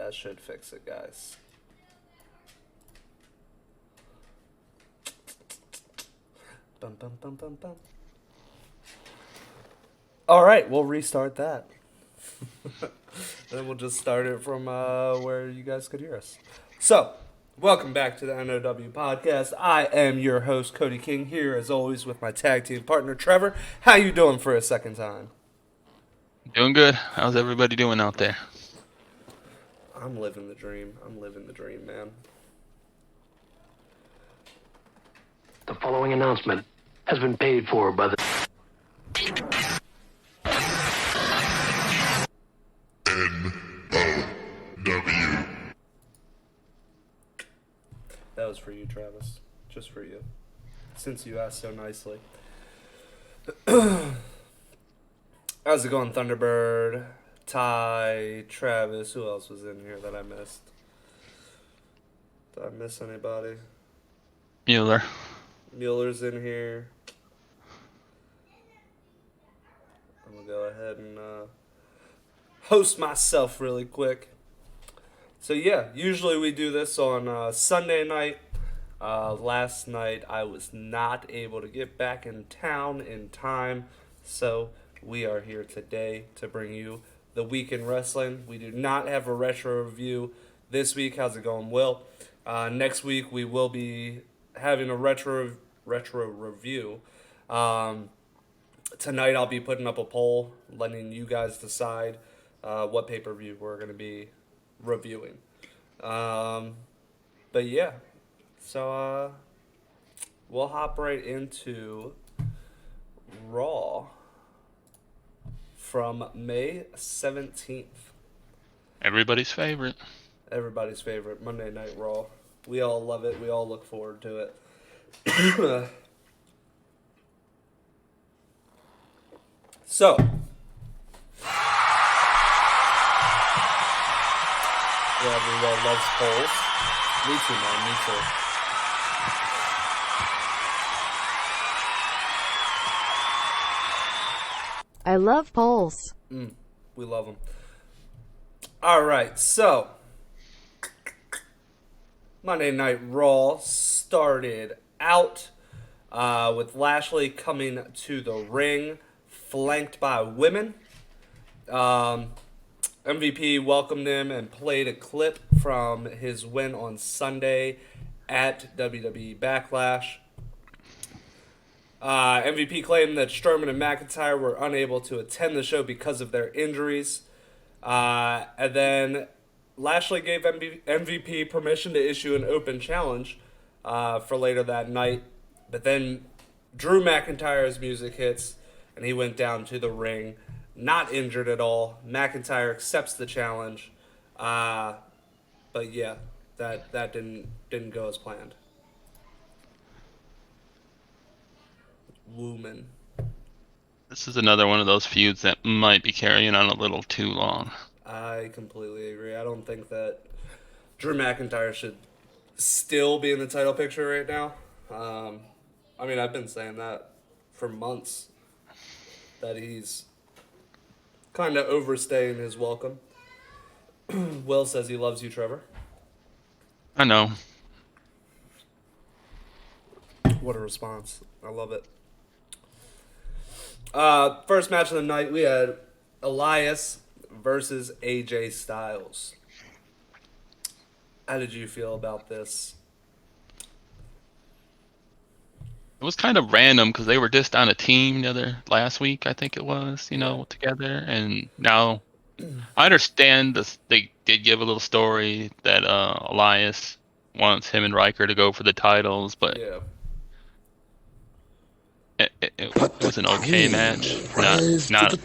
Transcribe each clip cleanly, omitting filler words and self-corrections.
That should fix it, guys. Bum, bum, bum, bum, bum. All right, we'll restart that. Then we'll just start it from where you guys could hear us. So, welcome back to the nOw podcast. I am your host, Cody King, here as always with my tag team partner, Trevor. How you doing for a second time? Doing good. How's everybody doing out there? I'm living the dream. Man. The following announcement has been paid for by the nOw. That was for you, Travis. Just for you. Since you asked so nicely. How's it going, Thunderbird? Ty, Travis, who else was in here that I missed? Did I miss anybody? Mueller. Mueller's in here. I'm going to go ahead and host myself really quick. So yeah, usually we do this on Sunday night. Last night I was not able to get back in town in time, so we are here today to bring you the week in wrestling. We do not have a retro review this week. How's it going, Will? Next week we will be having a retro review. Tonight I'll be putting up a poll, letting you guys decide what pay-per-view we're going to be reviewing. But yeah, so we'll hop right into Raw from May 17th. Everybody's favorite. Everybody's favorite Monday Night Raw. We all love it. We all look forward to it. So, everyone loves polls. Me too, man. Me too. I love polls. We love them. All right, so Monday Night Raw started out with Lashley coming to the ring, flanked by women. MVP welcomed him and played a clip from his win on Sunday at WWE Backlash. MVP claimed that Strowman and McIntyre were unable to attend the show because of their injuries. And then Lashley gave MVP permission to issue an open challenge for later that night. But then Drew McIntyre's music hits, and he went down to the ring, not injured at all. McIntyre accepts the challenge. But yeah, that didn't go as planned. Woman. This is another one of those feuds that might be carrying on a little too long. I completely agree. I don't think that Drew McIntyre should still be in the title picture right now. I mean, I've been saying that for months, that he's kind of overstaying his welcome. Will says he loves you, Trevor. I know. What a response. I love it. First match of the night, we had Elias versus AJ Styles. How did you feel about this? It was kind of random because they were just on a team last week, I think it was, together. And now I understand they did give a little story that Elias wants him and Riker to go for the titles, but Yeah. it was an okay match. Not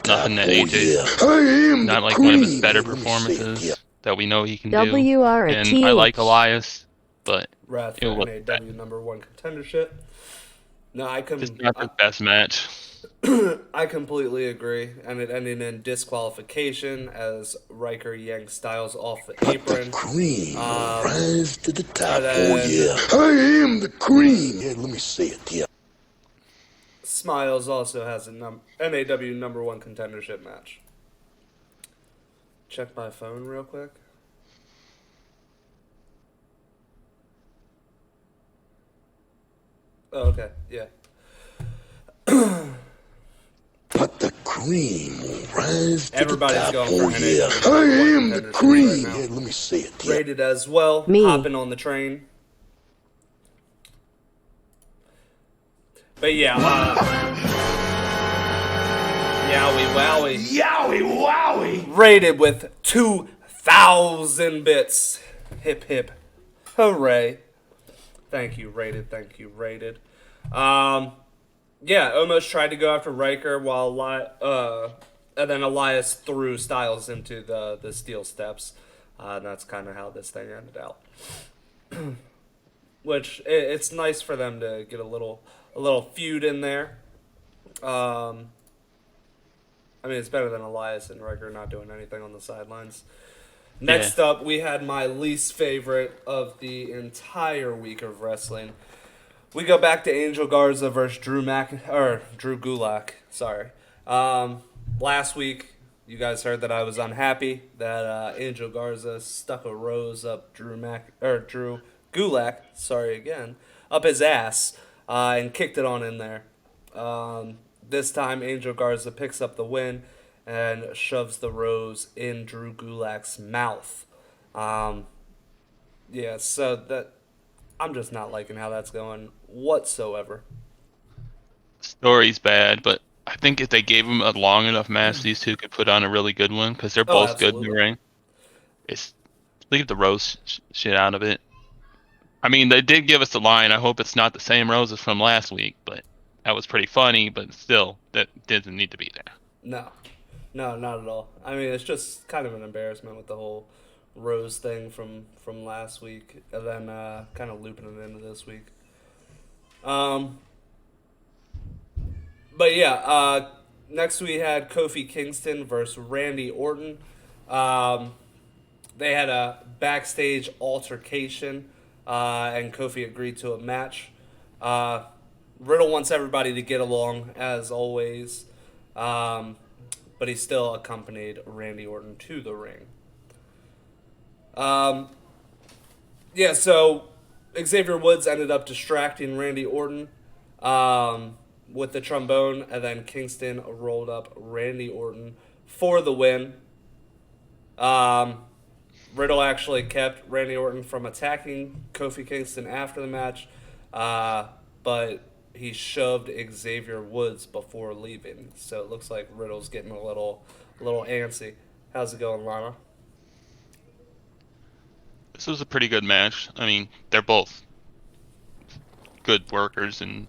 nothing that AJ, not like one of his better performances that we know he can do. WRT. And I like Elias, but Wrath it for was NAW number one contendership. No, just not the best match. I completely agree, and it ended in disqualification as Riker yanked Styles off the apron. Cream, rise to the top. then- Oh yeah, I am the cream. Yeah, let me say it here. Smiles also has a NAW number one contendership match. Check my phone real quick. Oh, okay, yeah. But the cream will rise to Everybody's the top. going for Oh, yeah. NAW I number one am the contendership cream. right now. Hey, let me say it. Yeah. Rated as well, Me. hopping on the train. But yeah, Yowie Wowie. Yowie wowie. Rated with 2,000 bits. Hip hip. Hooray. Thank you, Rated. Thank you, Rated. Yeah, almost tried to go after Riker while and then Elias threw Styles into the steel steps. And that's kind of how this thing ended out. Which it's nice for them to get a little feud in there. I mean, it's better than Elias and Riker not doing anything on the sidelines. Next up, we had my least favorite of the entire week of wrestling. We go back to Angel Garza versus Drew Gulak. Sorry. Last week, you guys heard that I was unhappy that Angel Garza stuck a rose up Drew Gulak. Sorry again, up his ass and kicked it on in there. This time, Angel Garza picks up the win and shoves the rose in Drew Gulak's mouth. Yeah, so that I'm just not liking how that's going whatsoever. Story's bad, but I think if they gave him a long enough match, these two could put on a really good one because they're both good in the Absolutely. ring. It's leave the rose shit out of it. I mean, they did give us the line. I hope it's not the same roses from last week, but that was pretty funny. But still, that didn't need to be there. No, not at all. I mean, it's just kind of an embarrassment with the whole Rose thing from last week, and then kind of looping it into this week. But yeah, next we had Kofi Kingston versus Randy Orton. They had a backstage altercation, and Kofi agreed to a match. Riddle wants everybody to get along, as always, but he still accompanied Randy Orton to the ring. Yeah, so Xavier Woods ended up distracting Randy Orton with the trombone, and then Kingston rolled up Randy Orton for the win. Riddle actually kept Randy Orton from attacking Kofi Kingston after the match, but he shoved Xavier Woods before leaving. So it looks like Riddle's getting a little antsy. How's it going, Lana? This was a pretty good match. I mean, they're both good workers and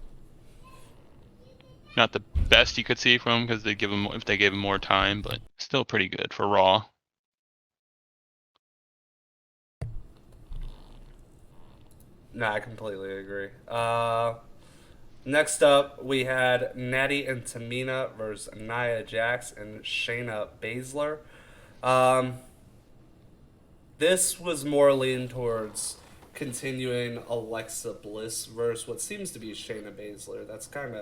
not the best you could see from them because they give them if they gave him more time, but still pretty good for Raw. No, I completely agree. Next up, we had Natty and Tamina versus Nia Jax and Shayna Baszler. This was more lean towards continuing Alexa Bliss versus what seems to be Shayna Baszler. That's kind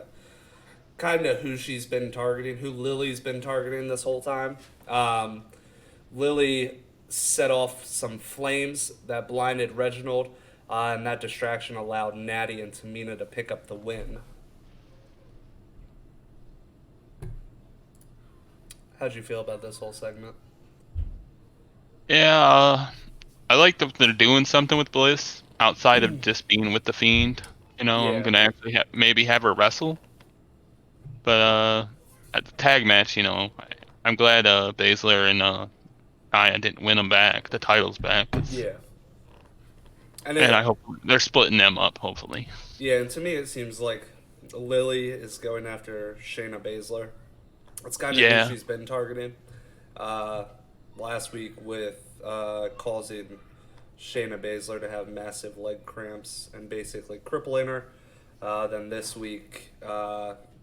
of who she's been targeting, who Lily's been targeting this whole time. Lily set off some flames that blinded Reginald, and that distraction allowed Natty and Tamina to pick up the win. How'd you feel about this whole segment? Yeah, I like that they're doing something with Bliss outside of just being with the Fiend. You know, Yeah. I'm gonna actually maybe have her wrestle. But at the tag match, you know, I'm glad Baszler and Nia didn't win them back, the titles back. Yeah. And I hope they're splitting them up, hopefully. Yeah, and to me it seems like Lily is going after Shayna Baszler. That's kind of Yeah. who she's been targeting. Last week with causing Shayna Baszler to have massive leg cramps and basically crippling her. Then this week,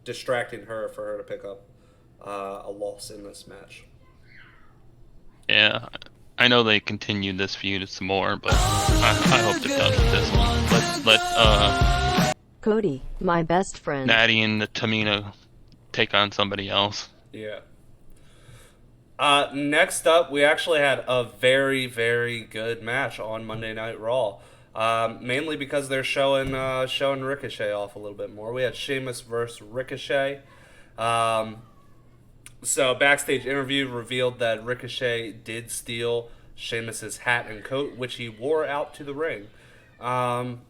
distracting her for her to pick up a loss in this match. Yeah, I know they continued this feud some more, but I hope they're done with this one. Let Cody, my best friend. Natty and the Tamina take on somebody else. Yeah. Next up, we actually had a very, very good match on Monday Night Raw. mainly because they're showing Ricochet off a little bit more. We had Sheamus versus Ricochet. Um, so backstage interview revealed that Ricochet did steal Sheamus's hat and coat, which he wore out to the ring. Um,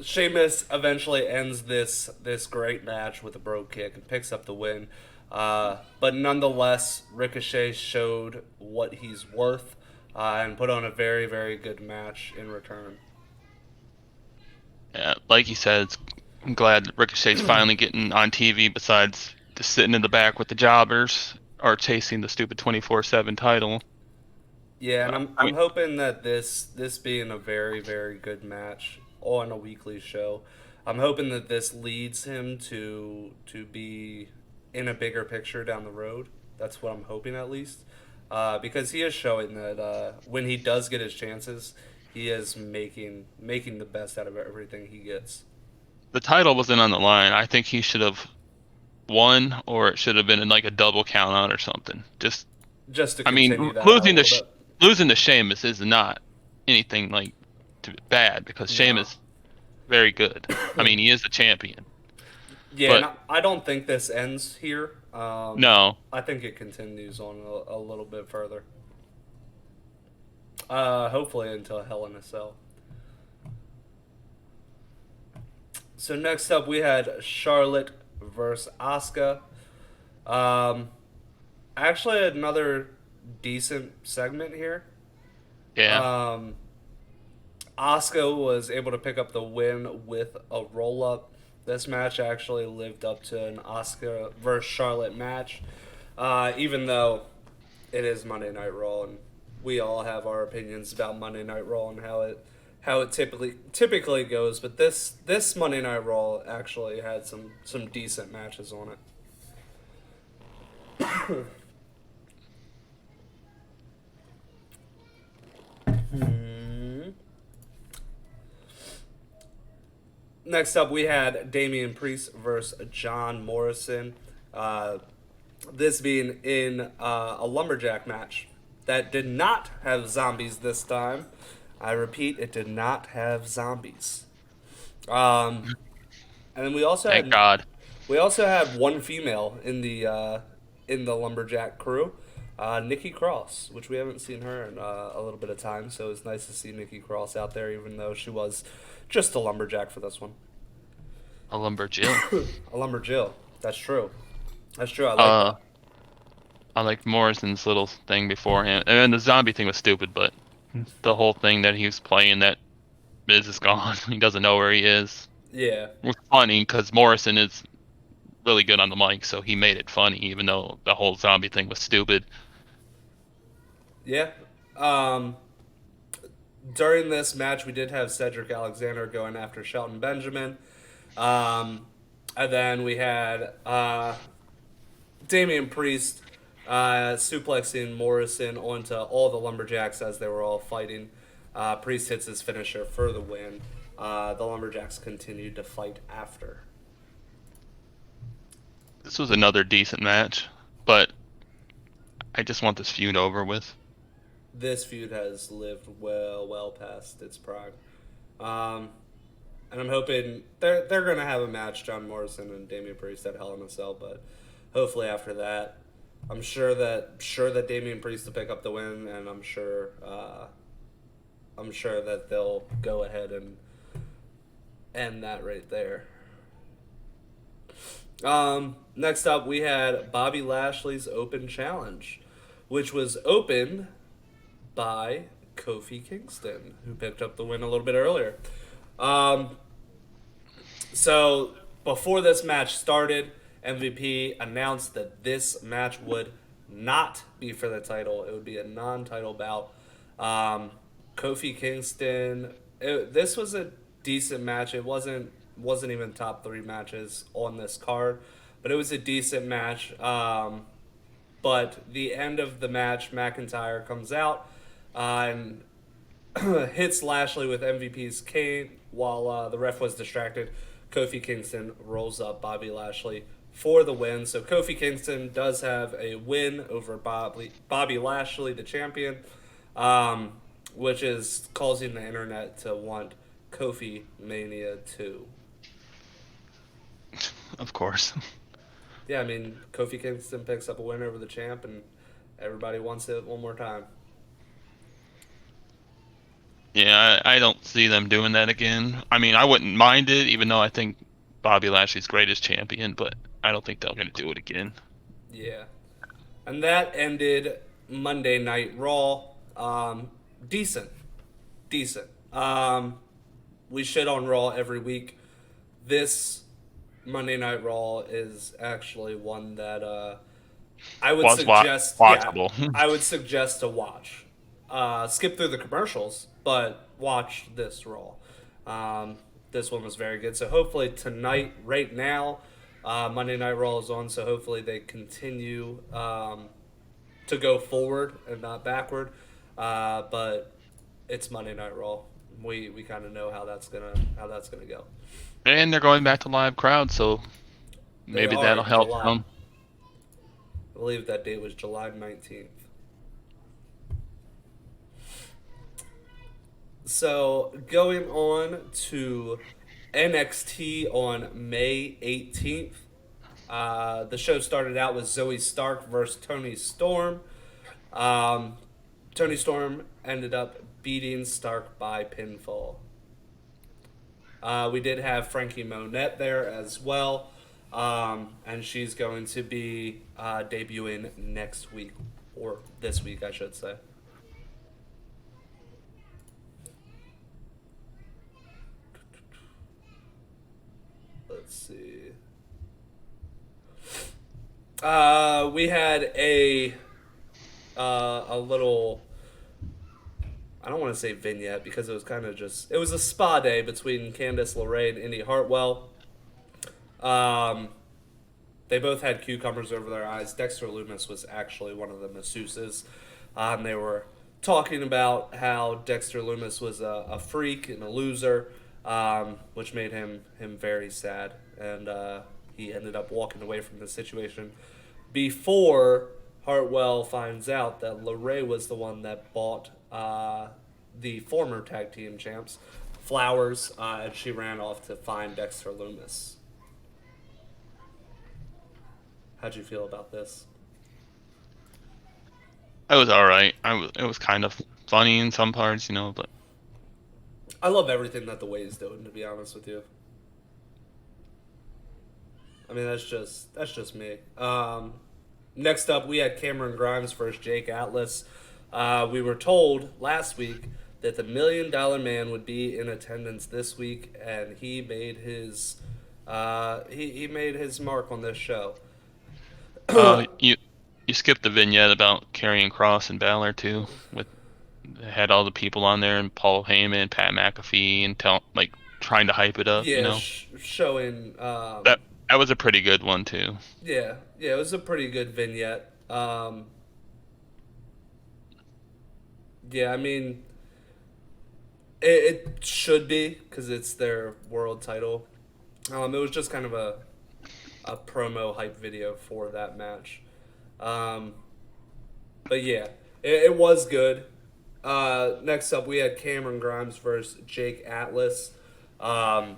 Sheamus eventually ends this great match with a brogue kick and picks up the win. But nonetheless, Ricochet showed what he's worth and put on a very, very good match in return. Yeah, like you said, I'm glad Ricochet's finally getting on TV besides just sitting in the back with the jobbers or chasing the stupid 24/7 title. Yeah, and I I'm mean, hoping that this being a very, very good match on a weekly show, I'm hoping that this leads him to be in a bigger picture down the road. That's what I'm hoping at least, because he is showing that when he does get his chances, he is making the best out of everything he gets. the title wasn't on the line. I think he should have won, or it should have been in like a double count out or something. Just to I mean, continue that out a losing to little bit. losing to Sheamus is not anything like bad because No. Sheamus very good. I mean, he is the champion. Yeah, and But I don't think this ends here. no, I think it continues on a little bit further. Hopefully until Hell in a Cell. So next up we had Charlotte versus Asuka. Um, Actually another decent segment here. yeah, Um, Asuka was able to pick up the win with a roll up. This match actually lived up to an Asuka versus Charlotte match, even though it is Monday Night Raw, and we all have our opinions about Monday Night Raw and how it typically goes. But this Monday Night Raw actually had some decent matches on it. Next up, we had Damian Priest versus John Morrison. This being in a lumberjack match that did not have zombies this time. I repeat, it did not have zombies. Um, and then thank God. we also had one female in the lumberjack crew, Nikki Cross, which we haven't seen her in a little bit of time. So it's nice to see Nikki Cross out there, even though she was just a lumberjack for this one. A lumberjill. A lumberjill. That's true. That's true. I like Uh, that. I liked Morrison's little thing beforehand, and then the zombie thing was stupid, but the whole thing that he was playing that Miz is gone, he doesn't know where he is. Yeah. It was funny because Morrison is really good on the mic, so he made it funny, even though the whole zombie thing was stupid. Yeah. Um, During this match, we did have Cedric Alexander going after Shelton Benjamin. And then we had Damian Priest suplexing Morrison onto all the Lumberjacks as they were all fighting. Priest hits his finisher for the win. The Lumberjacks continued to fight after. This was another decent match, but I just want this feud over with. This feud has lived well past its prime. And I'm hoping they're gonna have a match, John Morrison and Damian Priest at Hell in a Cell, but hopefully after that, I'm sure that Damian Priest will pick up the win, and I'm sure that they'll go ahead and end that right there. Next up, we had Bobby Lashley's Open Challenge, which was opened by Kofi Kingston, who picked up the win a little bit earlier. So before this match started, MVP announced that this match would not be for the title. It would be a non-title bout. Kofi Kingston. This was a decent match. It wasn't even top 3 matches on this card, but it was a decent match. But the end of the match, McIntyre comes out and hits Lashley with MVP's cane while the ref was distracted. Kofi Kingston rolls up Bobby Lashley for the win. So Kofi Kingston does have a win over Bobby Lashley, the champion. which is causing the internet to want Kofi Mania 2. Of course. Yeah, I mean, Kofi Kingston picks up a win over the champ, and everybody wants it one more time. Yeah, I don't see them doing that again. I mean, I wouldn't mind it, even though I think Bobby Lashley's great as champion, but I don't think they're going to do it again. Yeah. And that ended Monday Night Raw. Decent. Decent. We shit on Raw every week. This Monday Night Raw is actually one that I would suggest. Yeah, Watchable. I would suggest to watch. Skip through the commercials, but watch this Raw. This one was very good. So hopefully tonight, right now, Monday Night Raw is on. So hopefully they continue to go forward and not backward. But it's Monday Night Raw. We kind of know how that's gonna go. And they're going back to live crowd, so They maybe are that'll in help July. them. I believe that date was July 19th. So going on to NXT on May 18th. The show started out with Zoe Stark versus Tony Storm. Tony Storm ended up beating Stark by pinfall. We did have Frankie Monette there as well. And she's going to be debuting next week, or this week, I should say. Let's see. We had a little. I don't want to say vignette because it was kind of just. It was a spa day between Candice LeRae and Indy Hartwell. They both had cucumbers over their eyes. Dexter Lumis was actually one of the masseuses. They were talking about how Dexter Lumis was a freak and a loser, which made him very sad. And he ended up walking away from the situation before Hartwell finds out that LeRae was the one that bought the former tag team champs flowers, and she ran off to find Dexter Lumis. How'd you feel about this? It was all right. It was kind of funny in some parts, but I love everything that the Way's doing, to be honest with you. I mean, that's just me. Next up, we had Cameron Grimes versus Jake Atlas. We were told last week that the $1 Million Man would be in attendance this week, and he made his he made his mark on this show. you skipped the vignette about Karrion Kross and Balor too. Had all the people on there and Paul Heyman, Pat McAfee, and trying to hype it up. Yeah, showing. That was a pretty good one too. Yeah, it was a pretty good vignette. Yeah, I mean, it should be because it's their world title. It was just kind of a promo hype video for that match. But yeah, it was good. Next up, we had Cameron Grimes versus Jake Atlas. The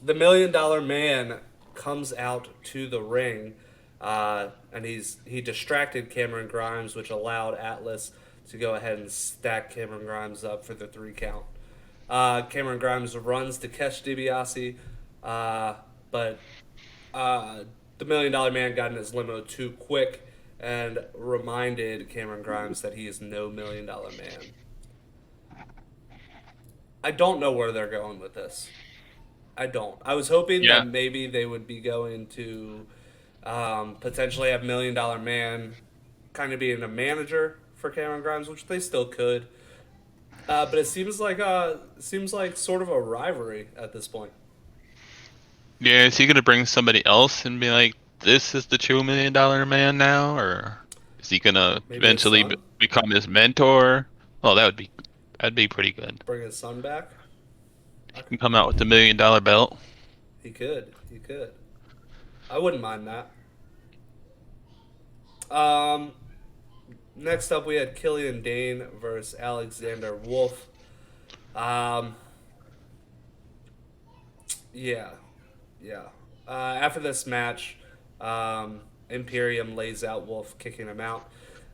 $1 Million Man comes out to the ring, and he distracted Cameron Grimes, which allowed Atlas to go ahead and stack Cameron Grimes up for the 3 count. Cameron Grimes runs to catch DiBiase, but the $1 Million Man got in his limo too quick and reminded Cameron Grimes that he is no $1 Million Man. I don't know where they're going with this. I don't. I was hoping that maybe they would be going to potentially have $1 Million Man kind of being a manager for Cameron Grimes, which they still could. But it seems like sort of a rivalry at this point. Yeah, is he gonna bring somebody else and be like, "This is the true $1 Million Man now," or is he gonna Maybe eventually his son? become his mentor? Oh, that'd be pretty good. Bring his son back. He can come out with the $1 Million belt. He could. I wouldn't mind that. Next up, we had Killian Dane versus Alexander Wolf. Um, yeah, yeah. After this match, Imperium lays out Wolf, kicking him out.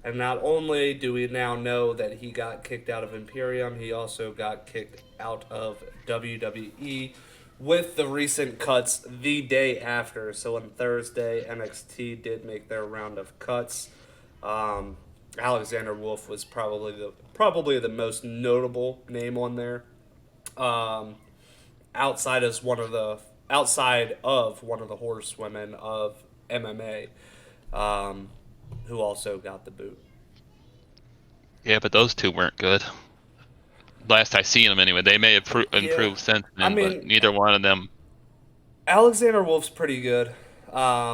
And not only do we now know that he got kicked out of Imperium, he also got kicked out of WWE with the recent cuts the day after. So on Thursday, NXT did make their round of cuts. Um, Alexander Wolf was probably the most notable name on there. Um, outside of one of the horsewomen of MMA, um, who also got the boot. Yeah, but those two weren't good. Last I seen them anyway. They may have Yeah, improved since I then, but mean, neither one of them. Alexander Wolf's pretty good.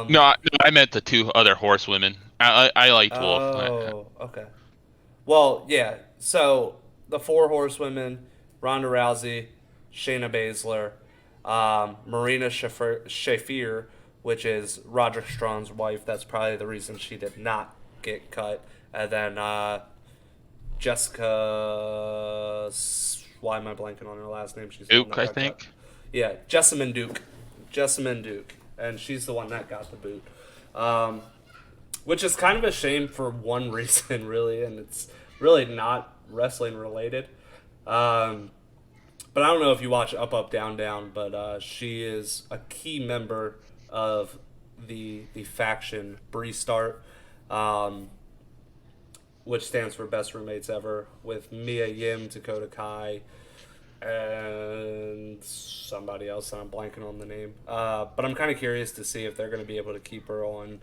No, I meant the two other horsewomen. I liked Wolf. Oh, okay. Well, yeah. So the four horsewomen: Ronda Rousey, Shayna Baszler, Marina Shafir, which is Roderick Strong's wife. That's probably the reason she did not get cut. And then Jessica. Why am I blanking on her last name? She's the one Duke, that I got cut. think. Yeah, Jessamine Duke. Jessamine Duke. And she's the one that got the boot. Um, which is kind of a shame for one reason, really, and it's really not wrestling related. Um, but I don't know if you watch Up Up Down Down, but she is a key member of the faction Bree Start, um, which stands for Best Roommates Ever, with Mia Yim, Dakota Kai, and somebody else, and I'm blanking on the name. But I'm kind of curious to see if they're going to be able to keep her on.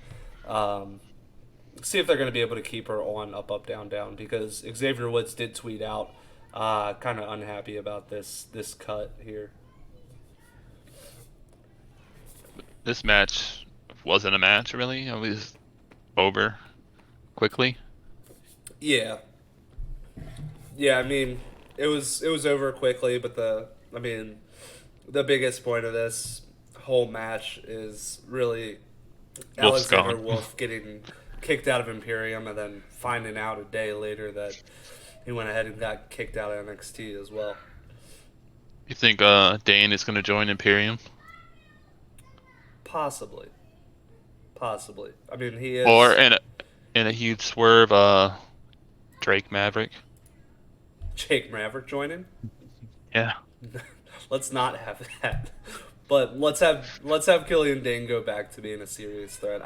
See if they're going to be able to keep her on Up Up Down Down, because Xavier Woods did tweet out kind of unhappy about this cut here. This match wasn't a match, really. It was over quickly. Yeah, yeah. I mean, it was over quickly, but the biggest point of this whole match is really Wolf's Alexander gone. Wolf getting kicked out of Imperium and then finding out a day later that he went ahead and got kicked out of NXT as well. You think Dane is going to join Imperium? Possibly. Possibly. I mean, he Or is. in a huge swerve, Drake Maverick? Jake Maverick joining. Yeah. Let's not have that. But let's have Killian Dane go back to being a serious threat.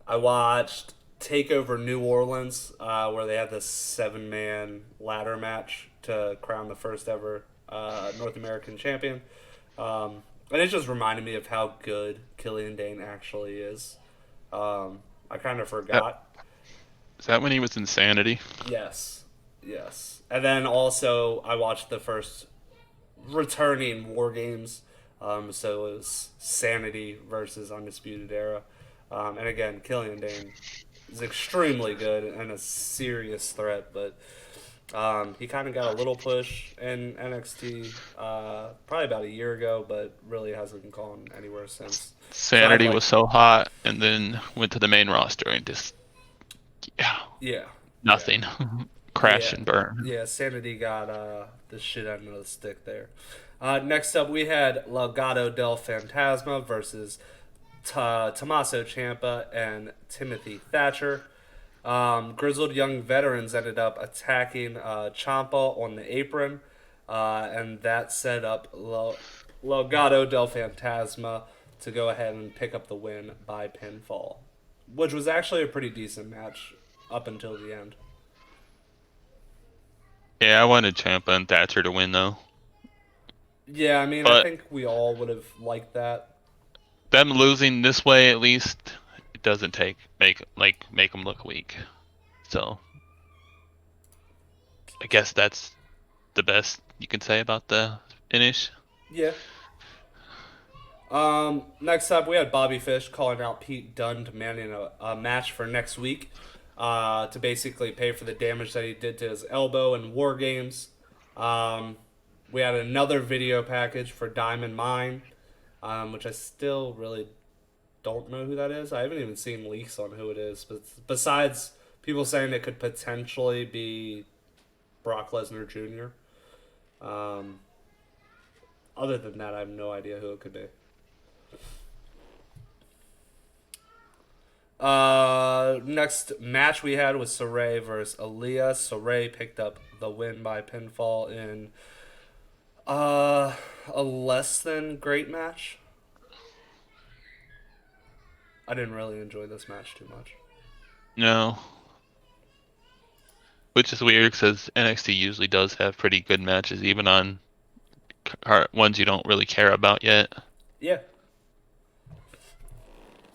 I watched Takeover New Orleans, where they had this 7-man ladder match to crown the first ever North American champion. And it just reminded me of how good Killian Dane actually is. I kind of forgot. Is that when he was Insanity? Yes, yes. And then also I watched the first returning War Games. So it was Sanity versus Undisputed Era. And again, Killian Dane is extremely good and a serious threat, but he kind of got a little push in NXT probably about a year ago, but really hasn't gone anywhere since. So I'd Sanity like, was so hot, and then went to the main roster and just yeah, yeah, nothing. Crash yeah, and burn. yeah. Sanity got the shit end of the stick there. Next up, we had Legado del Fantasma versus Tommaso Ciampa and Timothy Thatcher. Grizzled young veterans ended up attacking Ciampa on the apron, and that set up Legado del Fantasma to go ahead and pick up the win by pinfall, which was actually a pretty decent match up until the end. Yeah, I wanted Ciampa and Thatcher to win though, Yeah, I mean, I but think we all would have liked that. them losing this way at least it doesn't make them look weak. So I guess that's the best you can say about the finish. Yeah. Next up, we had Bobby Fish calling out Pete Dunne, demanding a match for next week to basically pay for the damage that he did to his elbow in War Games. We had another video package for Diamond Mine, which I still really don't know who that is. I haven't even seen leaks on who it is. But besides people saying it could potentially be Brock Lesnar Jr., other than that, I have no idea who it could be. Next match we had was Saray versus Aaliyah. Saray picked up the win by pinfall in a less than great match. I didn't really enjoy this match too much. No. Which is weird because NXT usually does have pretty good matches, even on ones you don't really care about yet. Yeah.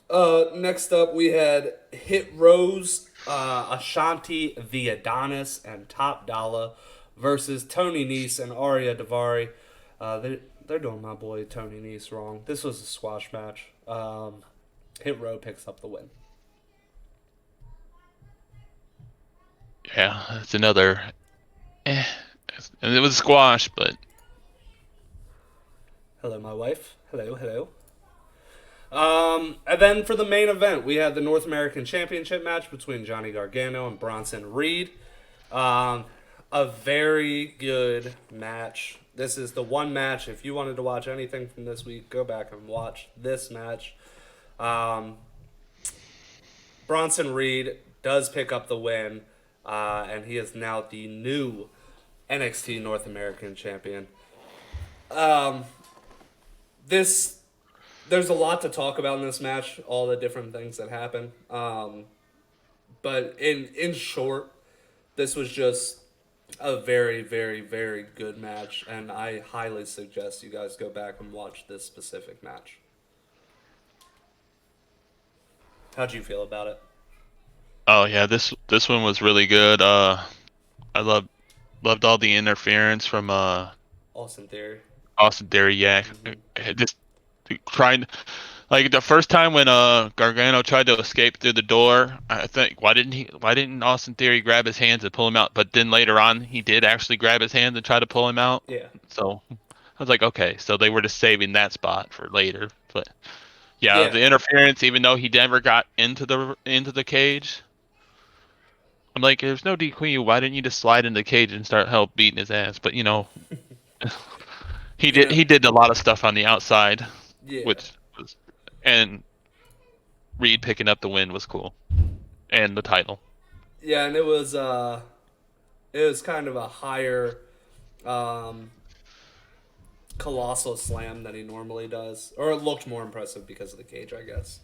Next up, we had Hit Rose, Ashanti Viadanis, and Top Dollar versus Tony Nese and Arya Davari. They're doing my boy Tony Nese wrong. This was a squash match. Hit Row picks up the win. Yeah, it's another. And it was squash, but Hello, my wife. Hello, hello. And then for the main event, we had the North American Championship match between Johnny Gargano and Bronson Reed. A very good match. This is the one match. If you wanted to watch anything from this week, go back and watch this match. Bronson Reed does pick up the win, and he is now the new NXT North American Champion. There's a lot to talk about in this match, all the different things that happen. But in short, this was just a very, very, very good match, and I highly suggest you guys go back and watch this specific match. How'd you feel about it? oh yeah, this one was really good. I loved all the interference from Austin Theory. Austin Theory. Yeah, just trying. Like the first time when Gargano tried to escape through the door, I think why didn't Austin Theory grab his hands and pull him out? But then later on he did actually grab his hands and try to pull him out. Yeah. So I was like, okay, so they were just saving that spot for later. But yeah, the interference, even though he never got into the cage, I'm like, there's no DQ. Why didn't you just slide in the cage and start beating his ass? But he did a lot of stuff on the outside, Yeah. which was, and Reed picking up the win was cool, and the title. Yeah, and it was kind of a higher colossal slam than he normally does, or it looked more impressive because of the cage, I guess.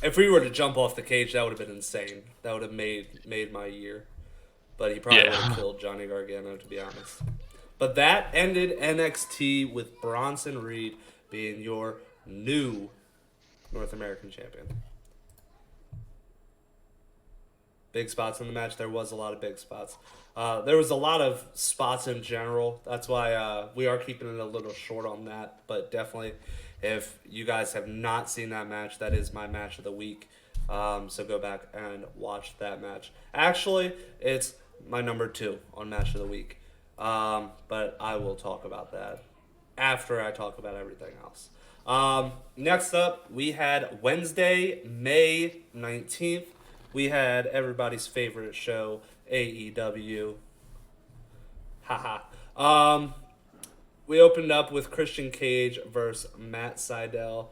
If we were to jump off the cage, that would have been insane. That would have made my year. But he probably would have killed Johnny Gargano, to be honest. But that ended NXT with Bronson Reed being your new North American champion. Big spots in the match. There was a lot of big spots. There was a lot of spots in general. That's why we are keeping it a little short on that. But definitely, if you guys have not seen that match, that is my match of the week. So go back and watch that match. Actually, it's my number 2 on match of the week. But I will talk about that after I talk about everything else. Next up, we had Wednesday, May 19th. We had everybody's favorite show, AEW. Haha. We opened up with Christian Cage versus Matt Sydal.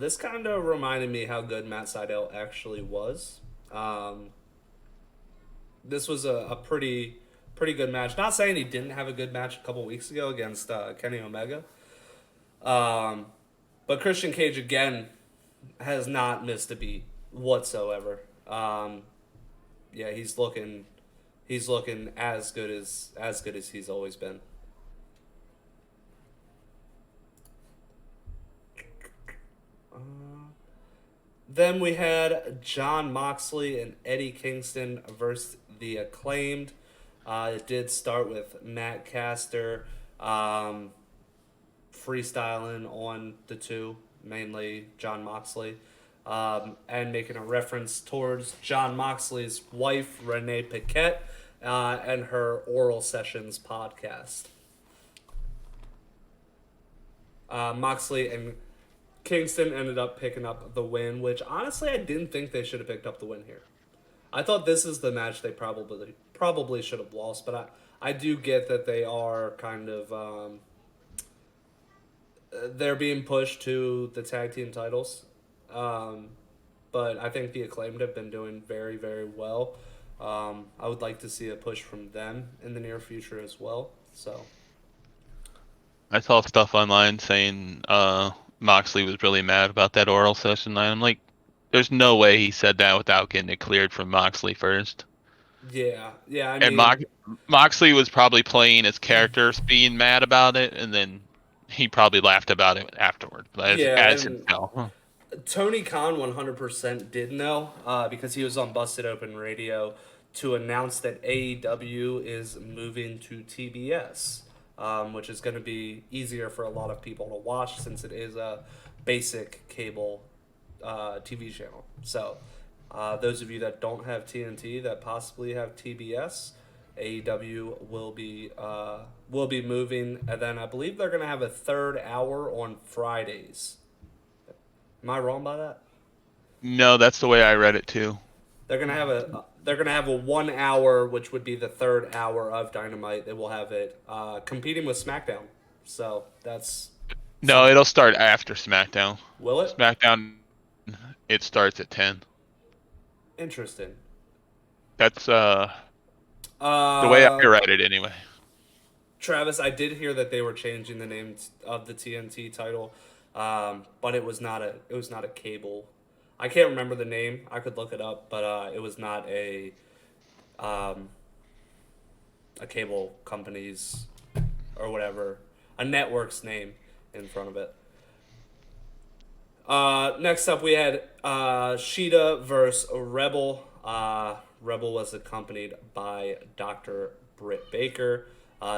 This kind of reminded me how good Matt Sydal actually was. This was a pretty good match. Not saying he didn't have a good match a couple weeks ago against Kenny Omega. But Christian Cage, again, has not missed a beat whatsoever. Yeah, he's looking as good as he's always been. Then we had Jon Moxley and Eddie Kingston versus the Acclaimed. It did start with Matt Caster freestyling on the two, mainly Jon Moxley, and making a reference towards Jon Moxley's wife, Renee Paquette, and her Oral Sessions podcast. Moxley and Kingston ended up picking up the win, which honestly I didn't think they should have picked up the win here. I thought this is the match they probably should have lost, but I do get that they are kind of they're being pushed to the tag team titles. Um, but I think the Acclaimed have been doing very, very well. I would like to see a push from them in the near future as well. So I saw stuff online saying Moxley was really mad about that oral session. I'm like, there's no way he said that without getting it cleared from Moxley first. yeah, I And mean, Moxley was probably playing his characters being mad about it, and then he probably laughed about it afterward, yeah, as and himself. Tony Khan 100% did know because he was on Busted Open Radio to announce that AEW is moving to TBS, which is going to be easier for a lot of people to watch since it is a basic cable TV channel. So, those of you that don't have TNT that possibly have TBS, AEW will be moving, and then I believe they're going to have a third hour on Fridays. Am I wrong by that? No, that's the way I read it too. They're gonna have a 1 hour, which would be the third hour of Dynamite. They will have it competing with SmackDown. So that's No, it'll start after SmackDown. will it? SmackDown, it starts at 10. Interesting. That's the way I read it anyway. Travis, I did hear that they were changing the name of the TNT title, but it was not a cable. I can't remember the name. I could look it up, but it was not a cable company's or whatever, a network's name in front of it. Next up, we had Sheeta versus Rebel. Rebel was accompanied by Dr. Britt Baker.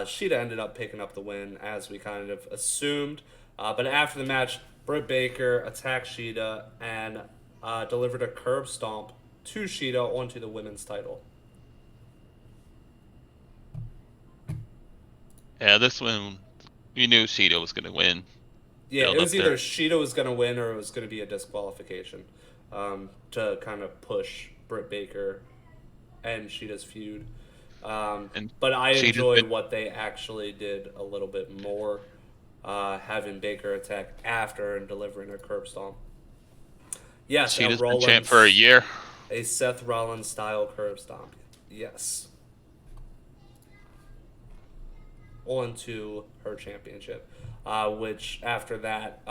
Sheeta ended up picking up the win, as we kind of assumed. But after the match, Britt Baker attacked Sheeta and delivered a curb stomp to Sheeta onto the women's title. Yeah, this one, we knew Sheeta was going to win. Yeah, it was either Sheeta was going to win or it was going to be a disqualification to kind of push Britt Baker and Sheeta's feud. But I enjoyed what they actually did a little bit more, having Baker attack after and delivering a curb stomp. Yes, Sheeta's been champ for a year. A Seth Rollins style curb stomp. Yes. Onto her championship, which after that,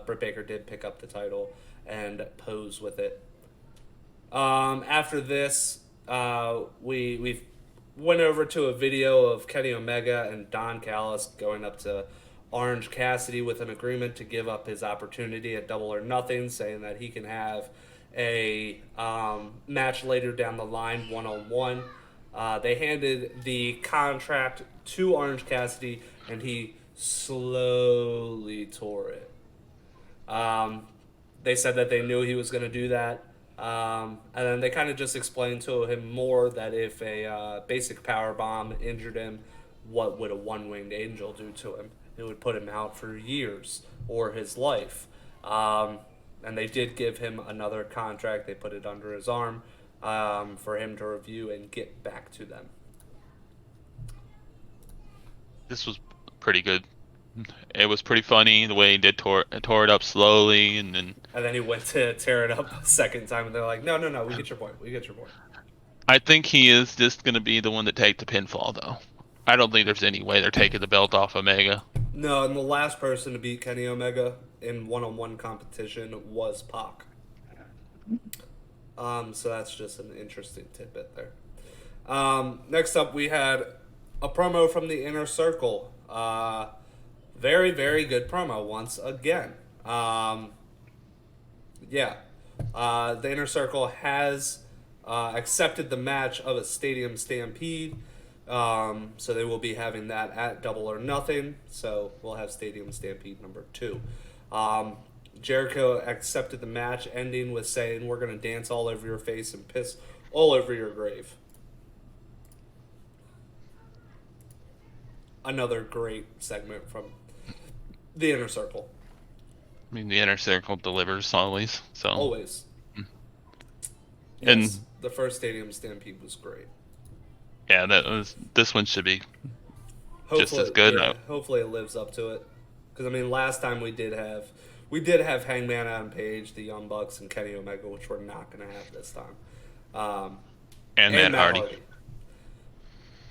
Britt Baker did pick up the title and pose with it. After this, we went over to a video of Kenny Omega and Don Callis going up to Orange Cassidy with an agreement to give up his opportunity at Double or Nothing, saying that he can have a match later down the line, one-on-one. They handed the contract to Orange Cassidy, and he slowly tore it. They said that they knew he was going to do that. And then they kind of just explained to him more that if a basic power bomb injured him, what would a one-winged angel do to him? It would put him out for years or his life. And they did give him another contract. They put it under his arm for him to review and get back to them. This was pretty good. It was pretty funny the way he did tore it up slowly, and then he went to tear it up a second time, and they're like, no, we get your point. I think he is just going to be the one to take the pinfall, though. I don't think there's any way they're taking the belt off Omega. No, and the last person to beat Kenny Omega in one-on-one competition was Pac. So that's just an interesting tidbit there. Next up, we had a promo from the Inner Circle. Very, very good promo once again. The Inner Circle has accepted the match of a Stadium Stampede. So they will be having that at Double or Nothing. So we'll have Stadium Stampede number 2. Jericho accepted the match, ending with saying, "We're going to dance all over your face and piss all over your grave." Another great segment from the Inner Circle. mean, the inner circle delivers always. So, Always. and Yes, the first Stadium Stampede was great. yeah, this one should be just as Hopefully, good. yeah. Hopefully, it lives up to it. Because I mean, last time we did have Hangman Adam Page, the Young Bucks, and Kenny Omega, which we're not going to have this time. And And Matt Matt Hardy.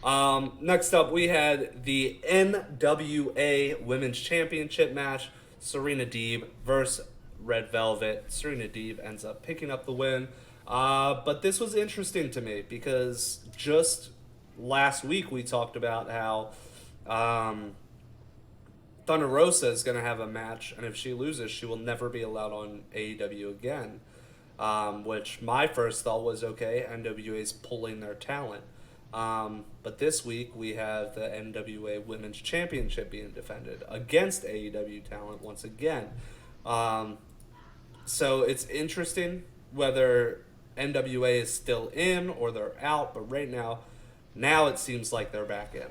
Hardy. Next up, we had the NWA Women's Championship match. Serena Deeb versus Red Velvet. Serena Deeb ends up picking up the win. But this was interesting to me because just last week we talked about how Thunder Rosa is going to have a match, and if she loses, she will never be allowed on AEW again. Which my first thought was, okay, NWA's pulling their talent. But this week we have the NWA Women's Championship being defended against AEW talent once again. So it's interesting whether NWA is still in or they're out, but right now it seems like they're back in.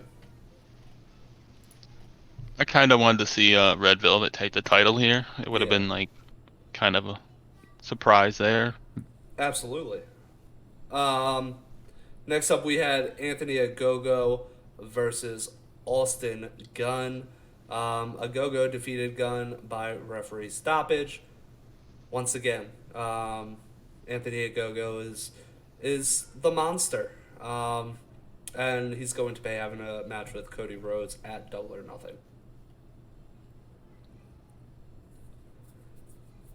I kind of wanted to see Red Velvet take the title here. It would have Yeah. been like kind of a surprise there. Absolutely. Next up, we had Anthony Ogogo versus Austin Gunn. Ogogo defeated Gunn by referee stoppage. Once again, Anthony Ogogo is the monster, and he's going to be having a match with Cody Rhodes at Double or Nothing.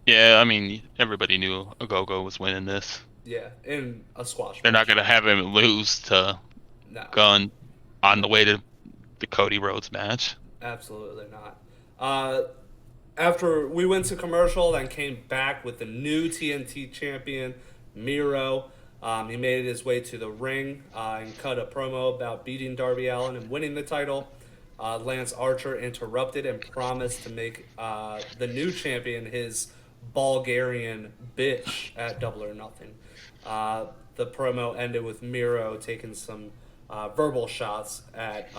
Yeah, I mean, everybody knew Ogogo was winning this. Yeah, in a squash They're match. not going to have him lose to No. Gunn on the way to the Cody Rhodes match. Absolutely not. After we went to commercial, then came back with the new TNT champion, Miro. He made his way to the ring and cut a promo about beating Darby Allin and winning the title. Lance Archer interrupted and promised to make the new champion his Bulgarian bitch at Double or Nothing. The promo ended with Miro taking some verbal shots at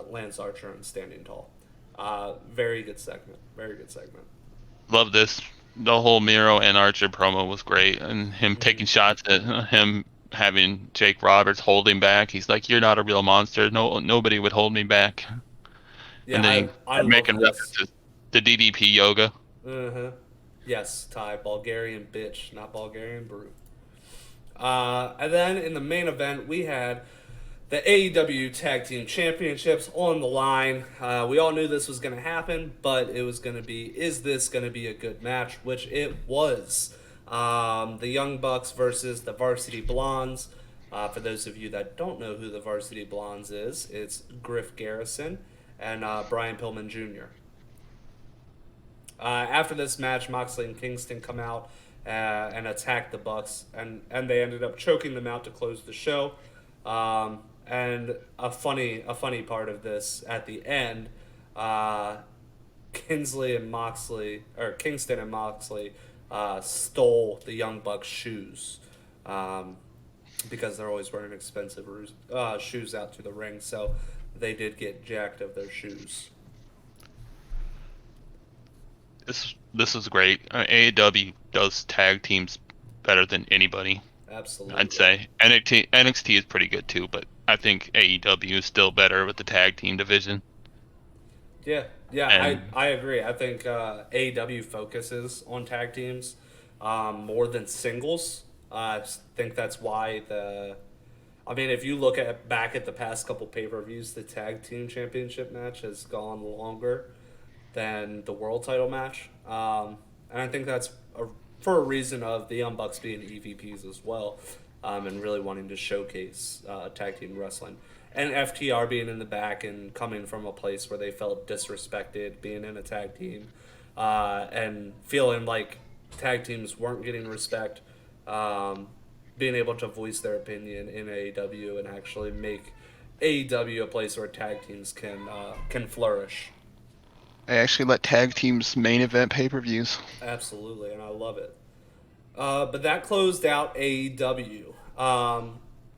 Lance Archer and standing tall. Very good segment. Very good segment. Love this. The whole Miro and Archer promo was great, and him taking shots at him having Jake Roberts hold him back. He's like, "You're not a real monster. No, nobody would hold me back." Yeah, And then I love making this. references to DDP yoga. Uh-huh. Yes, Ty, Bulgarian bitch, not Bulgarian brute. And then in the main event, we had the AEW Tag Team Championships on the line. We all knew this was going to happen, but it was going to be, is this going to be a good match? Which it was. The Young Bucks versus the Varsity Blondes. For those of you that don't know who the Varsity Blondes is, it's Griff Garrison and Brian Pillman Jr. After this match, Moxley and Kingston come out and attack the Bucks, and they ended up choking them out to close the show. And a funny part of this at the end, Kingston and Moxley stole the Young Bucks' shoes because they're always wearing expensive shoes out to the ring. So they did get jacked of their shoes. This is great. AEW does tag teams better than anybody. Absolutely. I'd say NXT is pretty good too, but I think AEW is still better with the tag team division. Yeah, And- I agree. I think AEW focuses on tag teams more than singles. I think that's why if you look back at the past couple pay-per-views, the tag team championship match has gone longer than the world title match. And I think that's for a reason of the Young Bucks being EVPs as well, and really wanting to showcase tag team wrestling. And FTR being in the back and coming from a place where they felt disrespected, being in a tag team, and feeling like tag teams weren't getting respect, being able to voice their opinion in AEW and actually make AEW a place where tag teams can flourish. I actually let tag teams main event pay-per-views. Absolutely, and I love it. But that closed out AEW.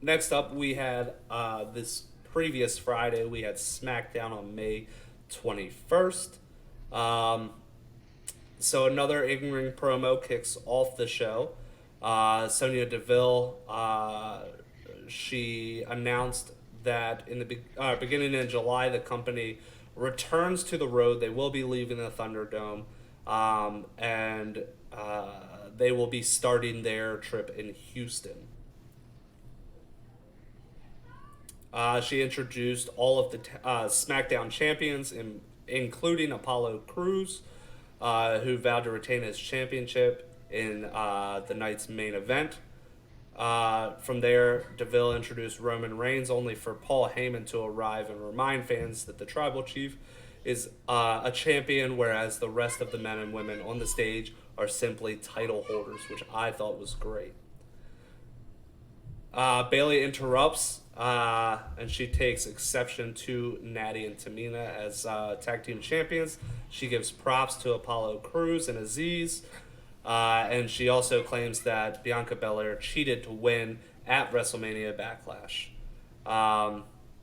Next up, we had this previous Friday, we had SmackDown on May 21st. So another in-ring promo kicks off the show. Sonya Deville, she announced that in the beginning in July, the company returns to the road. They will be leaving the Thunderdome, and they will be starting their trip in Houston. She introduced all of the SmackDown champions, including Apollo Crews, who vowed to retain his championship in the night's main event. From there, DeVille introduced Roman Reigns, only for Paul Heyman to arrive and remind fans that the Tribal Chief is a champion, whereas the rest of the men and women on the stage are simply title holders, which I thought was great. Bayley interrupts, and she takes exception to Natty and Tamina as tag team champions. She gives props to Apollo Crews and Aziz, and she also claims that Bianca Belair cheated to win at WrestleMania Backlash,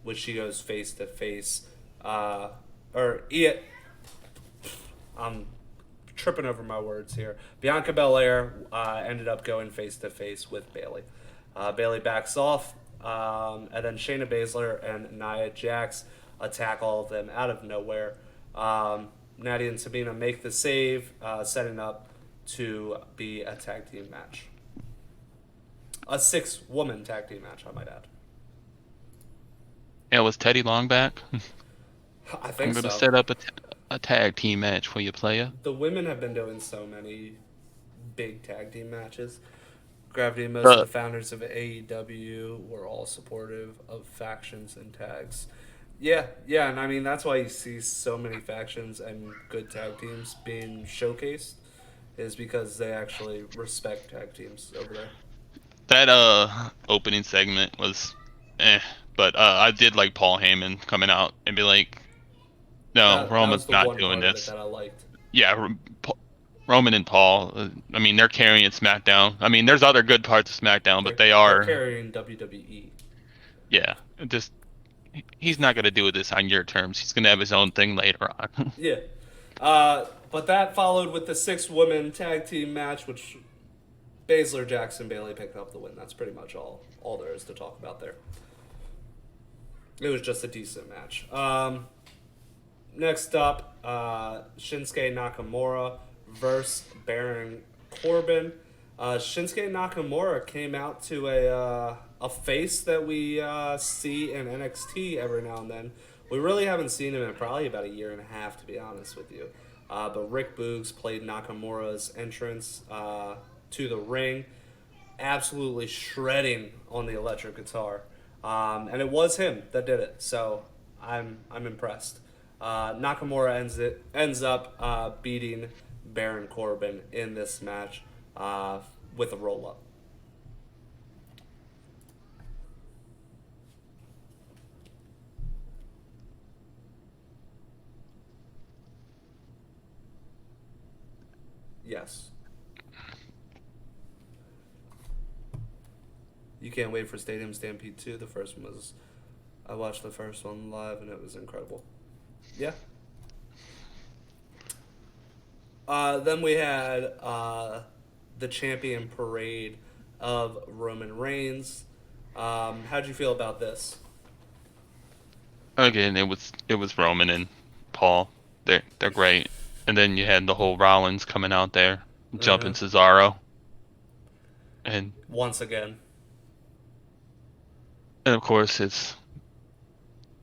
which she goes face to face. I'm tripping over my words here. Bianca Belair ended up going face to face with Bayley. Bayley backs off, and then Shayna Baszler and Nia Jax attack all of them out of nowhere. Natty and Sabina make the save, setting up to be a tag team match. A 6-woman tag team match, I might add. Yeah, was Teddy Long back? I think I'm going to so. set up a tag team match for you, player. The women have been doing so many big tag team matches. Gravity, most of the founders of AEW were all supportive of factions and tags. Yeah, and I mean, that's why you see so many factions and good tag teams being showcased, is because they actually respect tag teams over there. That opening segment was but I did like Paul Heyman coming out and be like, no, That was Roman's the not one doing part of it this. that I liked. Yeah, Roman and Paul, I mean, they're carrying SmackDown. I mean, there's other good parts of SmackDown, but They're they're carrying WWE. yeah, just he's not gonna do this on your terms. He's gonna have his own thing later on. Yeah. But that followed with the 6-woman tag team match, which Baszler, Jackson, Bayley picked up the win. That's pretty much all there is to talk about there. It was just a decent match. Next up, Shinsuke Nakamura versus Baron Corbin. Shinsuke Nakamura came out to a face that we see in NXT every now and then. We really haven't seen him in probably about a year and a half, to be honest with you. But Rick Boogs played Nakamura's entrance to the ring, absolutely shredding on the electric guitar. And it was him that did it, so I'm impressed. Nakamura ends up beating Baron Corbin in this match with a roll-up. Yes. You can't wait for Stadium Stampede 2. The first one was... I watched the first one live, and it was incredible. Yeah. Then we had the champion parade of Roman Reigns. How'd you feel about this? Again, it was Roman and Paul. They're great. And then you had the whole Rollins coming out there, jumping Cesaro. And once again. And of course his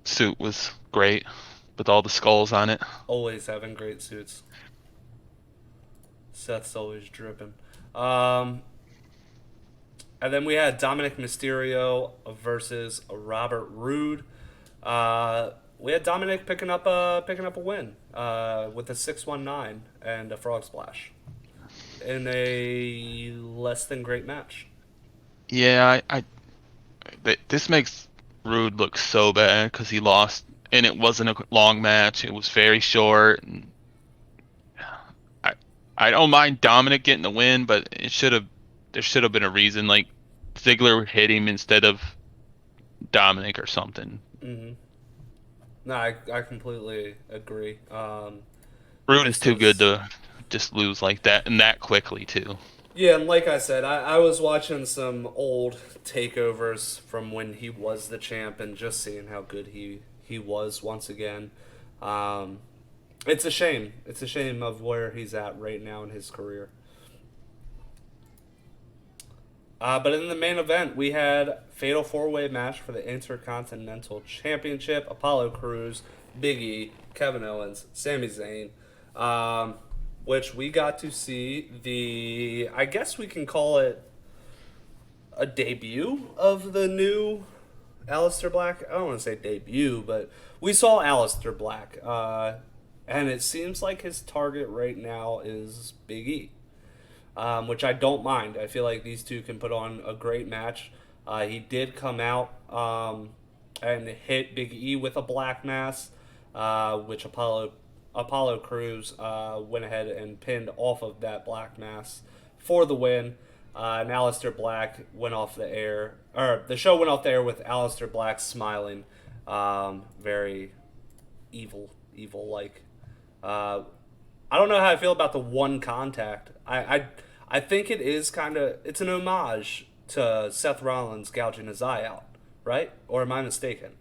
suit was great with all the skulls on it. Always having great suits. Seth's always dripping. And then we had Dominic Mysterio versus Robert Roode. We had Dominic picking up a win with a 619 and a frog splash in a less than great match. Yeah, this makes Roode look so bad because he lost, and it wasn't a long match. It was very short. And I don't mind Dominic getting the win, but there should have been a reason. Like Ziggler hit him instead of Dominic or something. Mm-hmm. No, I completely agree. Rude is This too good is to just lose like that and that quickly too. Yeah, and like I said, I was watching some old takeovers from when he was the champ and just seeing how good he was once again. Um, it's a shame. It's a shame of where he's at right now in his career. But in the main event, we had fatal four-way match for the Intercontinental Championship. Apollo Crews, Big E, Kevin Owens, Sami Zayn, which we got to see the. I guess we can call it a debut of the new Aleister Black. I don't want to say debut, but we saw Aleister Black, and it seems like his target right now is Big E, which I don't mind. I feel like these two can put on a great match. He did come out and hit Big E with a black mass, which Apollo Crews went ahead and pinned off of that black mass for the win. And Aleister Black went off the air, or the show went off the air with Aleister Black smiling, very evil like. Uh, I don't know how I feel about the one contact. I think it is kind of it's an homage to Seth Rollins gouging his eye out, right? Or am I mistaken?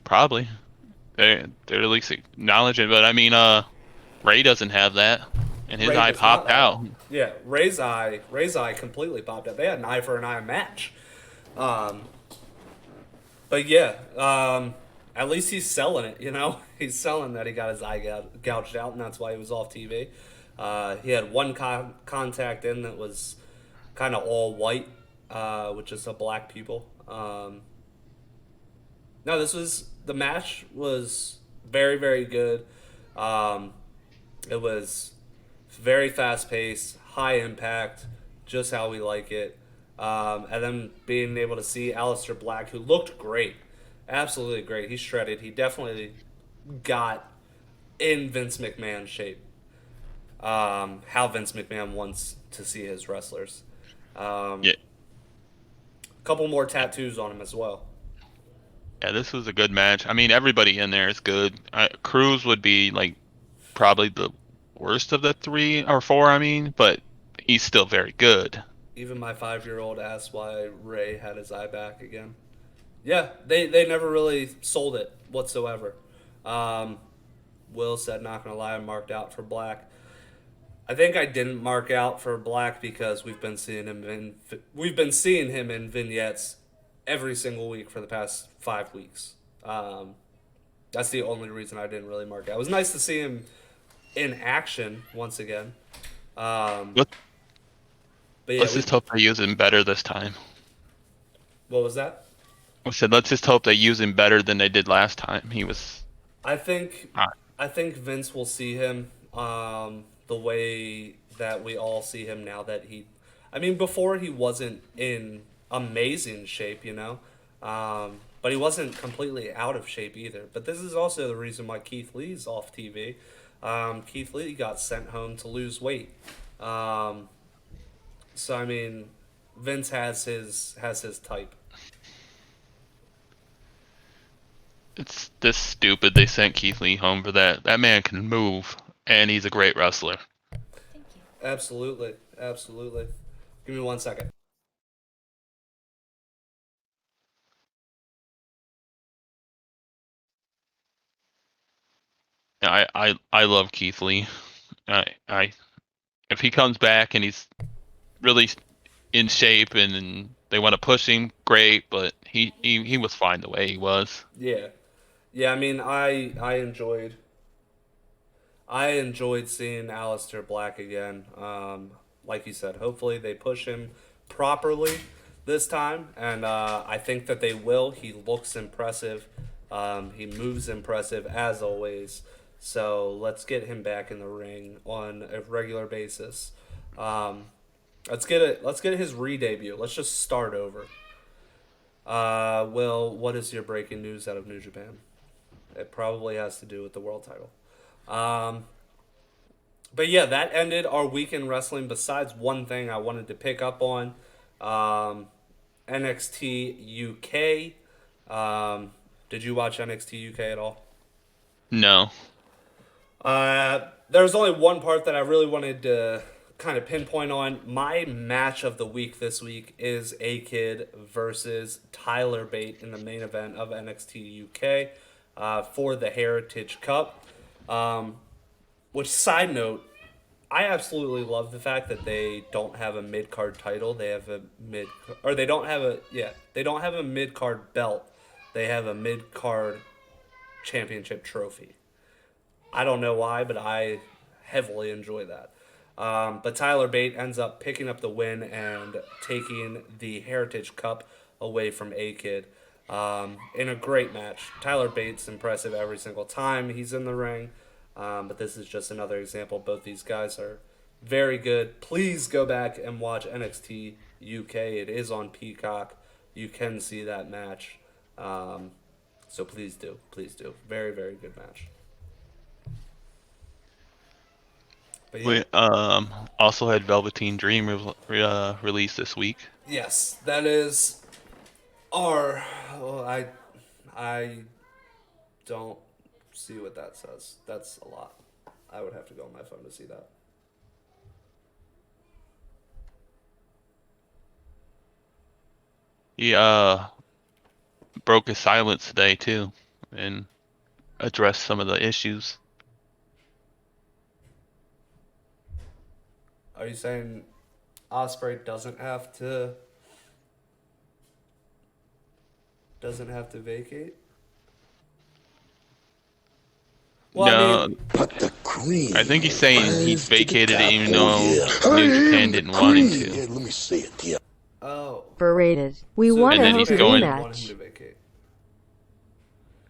Probably. They're at least acknowledging, but I mean, Ray doesn't have that, and his Ray eye does not popped have out. it. Yeah, Ray's eye completely popped out. They had an eye for an eye match. Um, but yeah, at least he's selling it. You know, he's selling that he got his eye gouged out, and that's why he was off TV. He had one contact in that was kind of all white, with just a black pupil. No, the match was very very good. Um, it was very fast paced, high impact, just how we like it. And then being able to see Aleister Black, who looked great, absolutely great. He shredded. He definitely got in Vince McMahon shape. How Vince McMahon wants to see his wrestlers. A Yeah, couple more tattoos on him as well. yeah, this was a good match. I mean, everybody in there is good. Cruz would be like probably the worst of the three or four. I mean, but he's still very good. Even my 5-year-old asked why Ray had his eye back again. Yeah, they never really sold it whatsoever. Um, Will said, "Not gonna lie, I marked out for Black." I think I didn't mark out for Black because we've been seeing him in vignettes every single week for the past 5 weeks. That's the only reason I didn't really mark out. It was nice to see him in action once again. Um, Let, but yeah, let's just hope they use him better this time. what was that? I said, let's just hope they use him better than they did last time. He was. I think Uh, I think Vince will see him the way that we all see him now that I mean, before he wasn't in amazing shape, you know, but he wasn't completely out of shape either. But this is also the reason why Keith Lee's off TV. Keith Lee got sent home to lose weight. Um, so I mean, Vince has his type. It's this stupid they sent Keith Lee home for that. That man can move, and he's a great wrestler. Absolutely, absolutely. Give me 1 second. I love Keith Lee. I if he comes back and he's really in shape and they want to push him, great. But he was fine the way he was. Yeah, yeah. I mean, I enjoyed seeing Aleister Black again. Like you said, hopefully they push him properly this time, and I think that they will. He looks impressive. He moves impressive as always. So let's get him back in the ring on a regular basis. Um, let's get it. Let's get his re-debut. Let's just start over. Will, what is your breaking news out of New Japan? It probably has to do with the world title. Um, but yeah, that ended our weekend wrestling. Besides one thing I wanted to pick up on, um, NXT UK. Did you watch NXT UK at all? No. There's only one part that I really wanted to kind of pinpoint on. My match of the week this week is A-Kid versus Tyler Bate in the main event of NXT UK for the Heritage Cup. Which, side note, I absolutely love the fact that they don't have a mid card title. They have a mid, or they don't have a they don't have a mid card belt. They have a mid card championship trophy. I don't know why, but I heavily enjoy that. But Tyler Bate ends up picking up the win and taking the Heritage Cup away from A-Kid in a great match. Tyler Bate's impressive every single time he's in the ring, but this is just another example. Both these guys are very good. Please go back and watch NXT UK. It is on Peacock. You can see that match. So please do. Please do. Very, very good match. But yeah. We also had Velveteen Dream released this week. Yes, that is our. Well, I don't see what that says. That's a lot. I would have to go on my phone to see that. He broke his silence today too, and addressed some of the issues. Are you saying Osprey doesn't have to vacate? Well, No, I mean, But the cream. I think he's saying he rise to the vacated it top. even Oh, though yeah. New I Japan am the didn't want him cream. to. Here, let me say it to you. oh, Berated. We so want And to then New he's hope Japan going- didn't want him rematch. to vacate.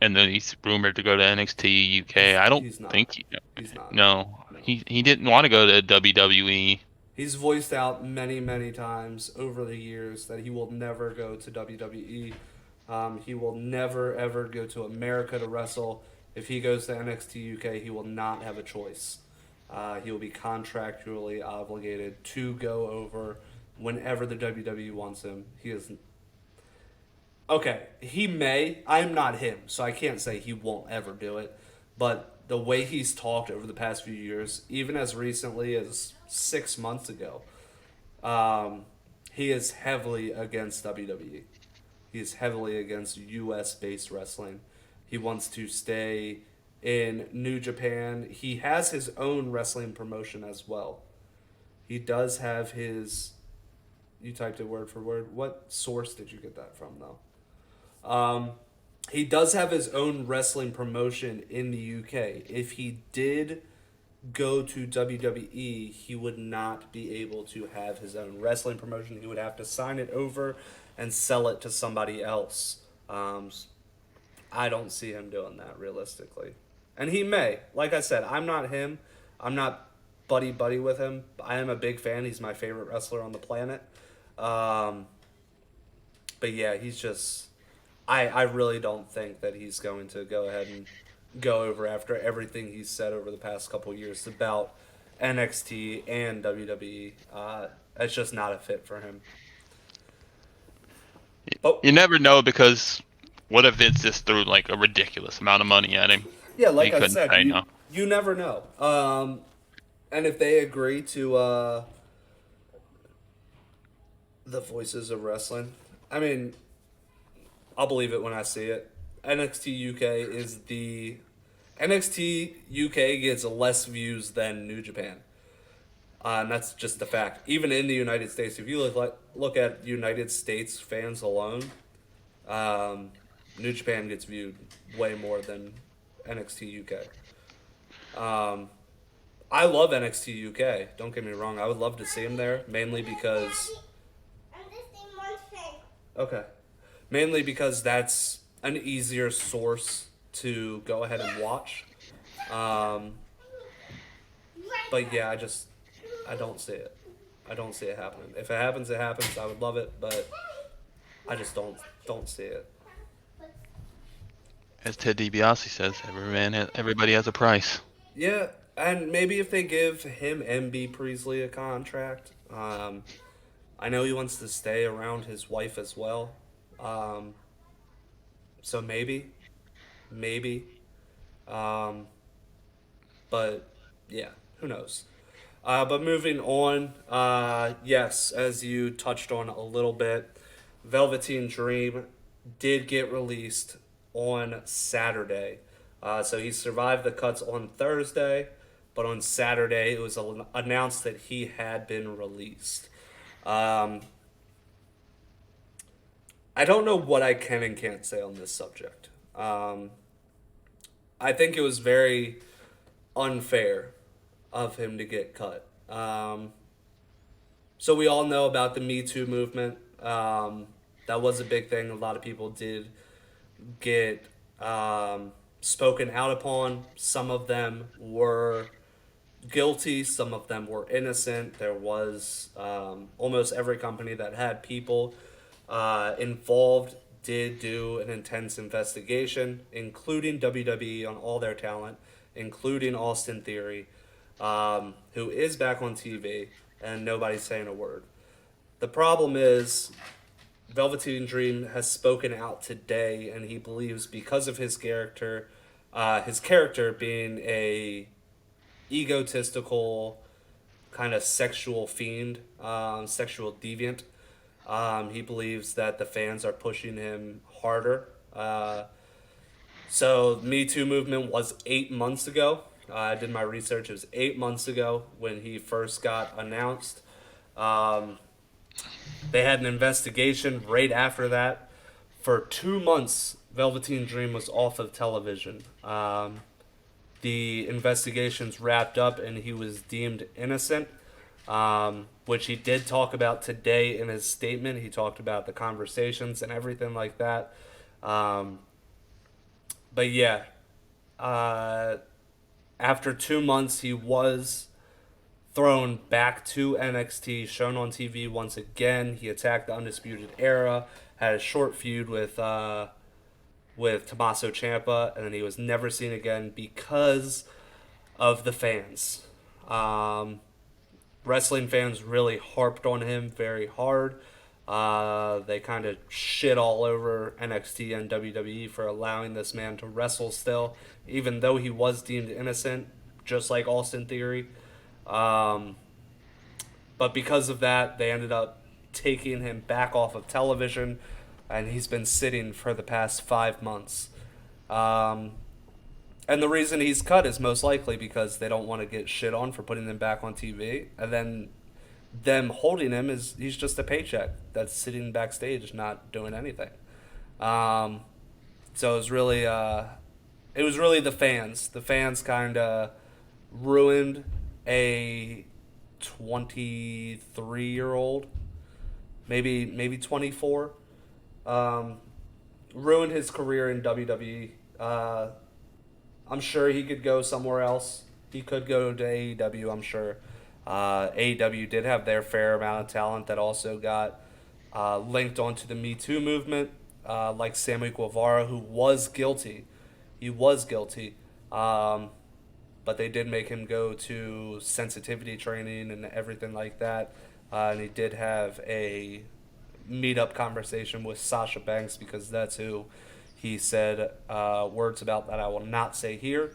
And then he's rumored to go to NXT UK. I don't He's not. think He's not. no, No. he didn't want to go to WWE. He's voiced out many, many times over the years that he will never go to WWE. He will never, ever go to America to wrestle. If he goes to NXT UK, he will not have a choice. He will be contractually obligated to go over whenever the WWE wants him. He is. Okay, he may. I'm not him, so I can't say he won't ever do it. But the way he's talked over the past few years, even as recently as 6 months ago, he is heavily against WWE. He is heavily against US based wrestling. He wants to stay in New Japan. He has his own wrestling promotion as well. He does have his. You typed it word for word. What source did you get that from, though? He does have his own wrestling promotion in the UK. If he did go to WWE, he would not be able to have his own wrestling promotion. He would have to sign it over and sell it to somebody else. I don't see him doing that realistically. And he may. Like I said, I'm not him. I'm not buddy with him. I am a big fan. He's my favorite wrestler on the planet. But yeah, he's just... I really don't think that he's going to go ahead and go over after everything he's said over the past couple of years about NXT and WWE. It's just not a fit for him. Oh. You never know, because what if Vince just threw like a ridiculous amount of money at him? Yeah, like He I couldn't said, say no. you never know. And if they agree to the voices of wrestling, I mean, I'll believe it when I see it. NXT UK gets less views than New Japan. And that's just the fact. Even in the United States, if you look at United States fans alone, New Japan gets viewed way more than NXT UK. I love NXT UK. Don't get me wrong. I would love to see him there, mainly because... Okay. Mainly because that's an easier source to go ahead and watch. But yeah, I don't see it. I don't see it happening. If it happens, it happens. I would love it, but I just don't see it. As Ted DiBiase says, everybody has a price. Yeah, and maybe if they give him MB Priestley a contract, I know he wants to stay around his wife as well. So maybe. But yeah, who knows? But moving on, yes, as you touched on a little bit, Velveteen Dream did get released on Saturday. So he survived the cuts on Thursday, but on Saturday it was announced that he had been released. Um, I don't know what I can and can't say on this subject. I think it was very unfair of him to get cut. So we all know about the Me Too movement. That was a big thing. A lot of people did get spoken out upon. Some of them were guilty. Some of them were innocent. There was almost every company that had people involved did do an intense investigation, including WWE on all their talent, including Austin Theory, who is back on TV, and nobody's saying a word. The problem is Velveteen Dream has spoken out today, and he believes because of his character being a egotistical kind of sexual fiend, sexual deviant. He believes that the fans are pushing him harder. So Me Too movement was 8 months ago. I did my research. It was 8 months ago when he first got announced. They had an investigation right after that. For 2 months, Velveteen Dream was off of television. The investigations wrapped up and he was deemed innocent, which he did talk about today in his statement. He talked about the conversations and everything like that. But yeah, after 2 months, he was thrown back to NXT, shown on TV once again. He attacked the Undisputed Era, had a short feud with Tommaso Ciampa, and then he was never seen again because of the fans. Wrestling fans really harped on him very hard. They kind of shit all over NXT and WWE for allowing this man to wrestle still, even though he was deemed innocent, just like Austin Theory. But because of that, they ended up taking him back off of television, and he's been sitting for the past 5 months. And the reason he's cut is most likely because they don't want to get shit on for putting him back on TV, and then them holding him is he's just a paycheck that's sitting backstage not doing anything. So it was really the fans. The fans kind of ruined a 23-year-old, maybe 24. Ruined his career in WWE. I'm sure he could go somewhere else. He could go to AEW, I'm sure. AEW did have their fair amount of talent that also got linked onto the Me Too movement, like Sammy Guevara, who was guilty. He was guilty. But they did make him go to sensitivity training and everything like that. And he did have a meet-up conversation with Sasha Banks because that's who he said words about that I will not say here.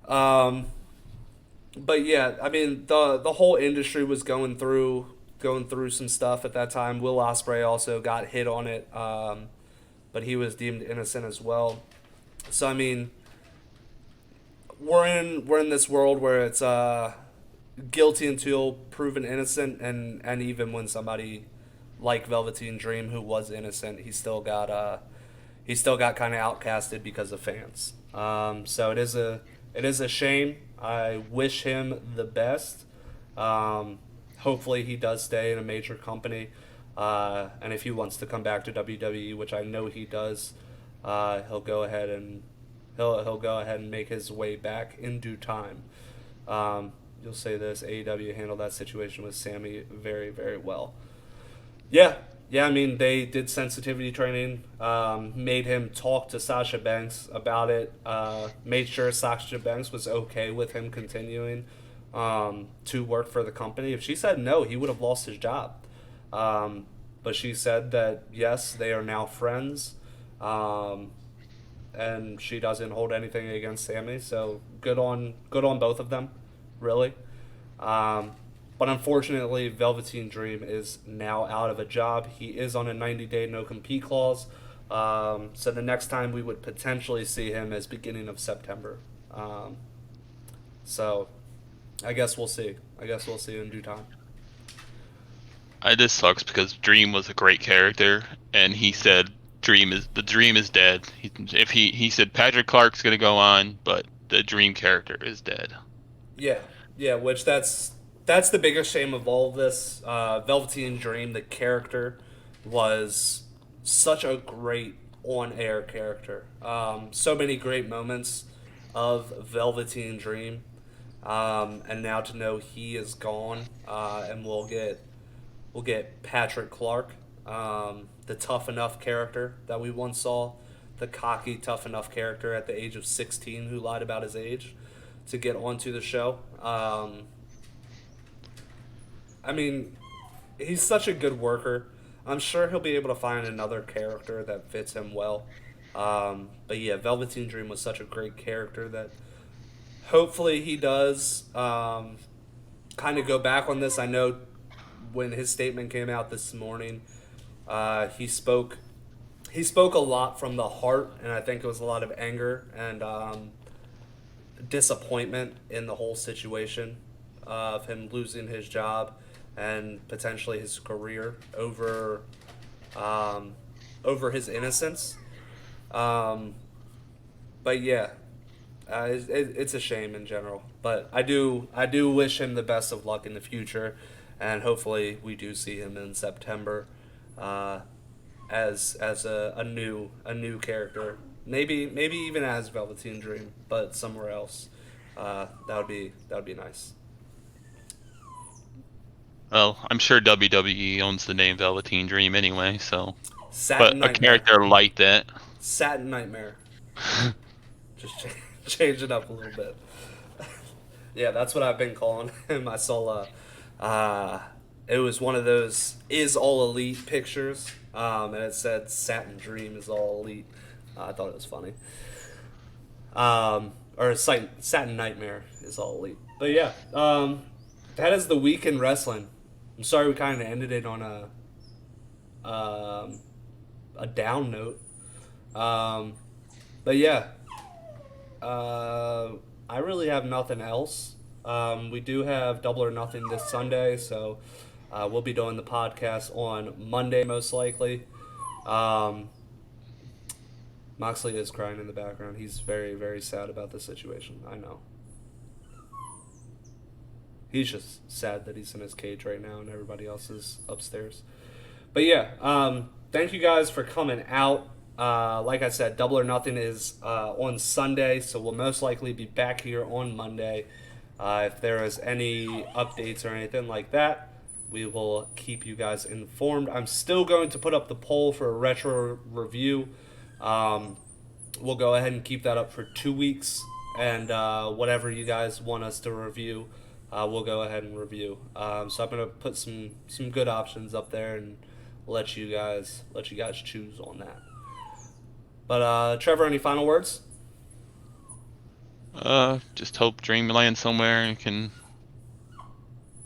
But yeah, I mean the whole industry was going through some stuff at that time. Will Ospreay also got hit on it, but he was deemed innocent as well. So I mean, we're in this world where it's guilty until proven innocent, and even when somebody like Velveteen Dream, who was innocent, he still got kind of outcasted because of fans. So it is a shame. I wish him the best. Hopefully he does stay in a major company, and if he wants to come back to WWE, which I know he does, he'll go ahead and make his way back in due time. You'll say this: AEW handled that situation with Sammy very, very well. Yeah, I mean, they did sensitivity training, made him talk to Sasha Banks about it, made sure Sasha Banks was okay with him continuing to work for the company. If she said no, he would have lost his job. But she said that, yes, they are now friends. And and she doesn't hold anything against Sammy. So good on both of them, really. But unfortunately, Velveteen Dream is now out of a job. He is on a 90-day no-compete clause. So the next time we would potentially see him is beginning of September. So I guess we'll see. I guess we'll see in due time. It just sucks because Dream was a great character, and he said the Dream is dead. He said Patrick Clark's gonna go on, but the Dream character is dead. Yeah, which that's the biggest shame of all of this. Velveteen Dream, the character, was such a great on-air character. So many great moments of Velveteen Dream, and now to know he is gone, and we'll get Patrick Clark, the tough enough character that we once saw, the cocky tough enough character at the age of 16 who lied about his age to get onto the show. I mean, he's such a good worker. I'm sure he'll be able to find another character that fits him well. But yeah, Velveteen Dream was such a great character that hopefully he does kind of go back on this. I know when his statement came out this morning, he spoke a lot from the heart, and I think it was a lot of anger and disappointment in the whole situation of him losing his job and potentially his career over his innocence. But yeah, it's a shame in general. But I do wish him the best of luck in the future, and hopefully we do see him in September as a new character. Maybe even as Velveteen Dream, but somewhere else. That would be nice. Well, I'm sure WWE owns the name Velveteen Dream anyway, so. Satin But a Nightmare. character like that. Satin Nightmare. Just change it up a little bit. Yeah, that's what I've been calling him. I saw it was one of those is all elite pictures, and it said Satin Dream is all elite. I thought it was funny. Or Satin Nightmare is all elite. But yeah, that is the week in wrestling. I'm sorry we kind of ended it on a down note. But yeah, I really have nothing else. We do have Double or Nothing this Sunday, so we'll be doing the podcast on Monday most likely. Moxley is crying in the background. He's very, very sad about the situation. I know. He's just sad that he's in his cage right now and everybody else is upstairs. But yeah, thank you guys for coming out. Like I said, Double or Nothing is on Sunday, so we'll most likely be back here on Monday. If there is any updates or anything like that, we will keep you guys informed. I'm still going to put up the poll for a retro review. We'll go ahead and keep that up for 2 weeks, and whatever you guys want us to review, we'll go ahead and review. So I'm gonna put some good options up there and let you guys choose on that. But Trevor, any final words? Just hope Dream lands somewhere and can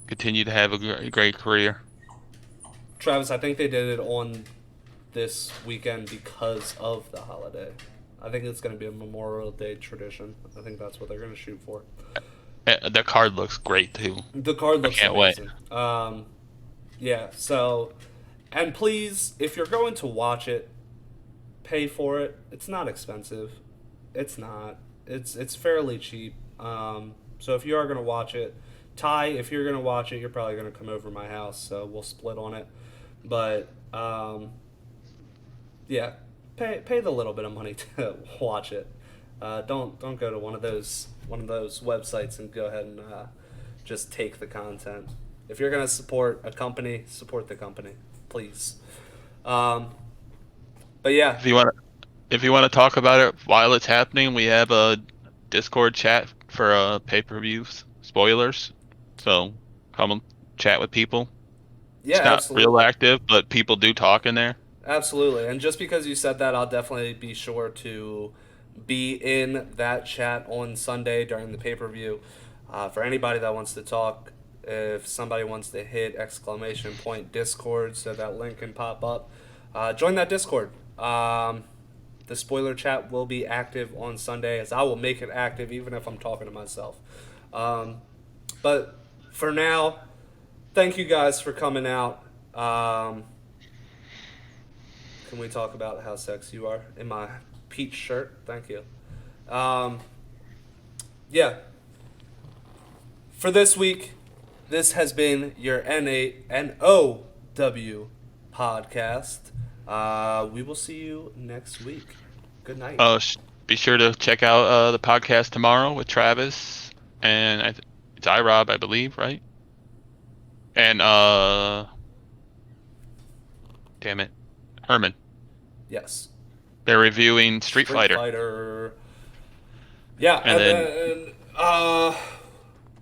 continue to have a great career. Travis, I think they did it on this weekend because of the holiday. I think it's going to be a Memorial Day tradition. I think that's what they're going to shoot for. The card looks great too. The card looks can't amazing. Yeah, so, and please, if you're going to watch it, pay for it. It's not expensive. It's not. It's fairly cheap. So if you are going to watch it, Ty, if you're going to watch it, you're probably going to come over to my house, so we'll split on it. But yeah, pay the little bit of money to watch it. Don't go to one of those websites and go ahead and just take the content. If you're going to support a company, support the company, please. But yeah, If you want to talk about it while it's happening, we have a Discord chat for pay-per-views spoilers. So come and chat with people. yeah, It's not absolutely. real active, but people do talk in there. Absolutely. And just because you said that, I'll definitely be sure to be in that chat on Sunday during the pay-per-view. For anybody that wants to talk, if somebody wants to hit !Discord so that link can pop up, join that Discord. The spoiler chat will be active on Sunday, as I will make it active even if I'm talking to myself. But for now, thank you guys for coming out. Can we talk about how sexy you are in my peach shirt? Thank you. Yeah. For this week, this has been your nOw podcast. We will see you next week. Good night. Be sure to check out the podcast tomorrow with Travis and it's iRob, I believe, right? And damn it, Herman. Yes. They're reviewing Street Fighter. Yeah, And then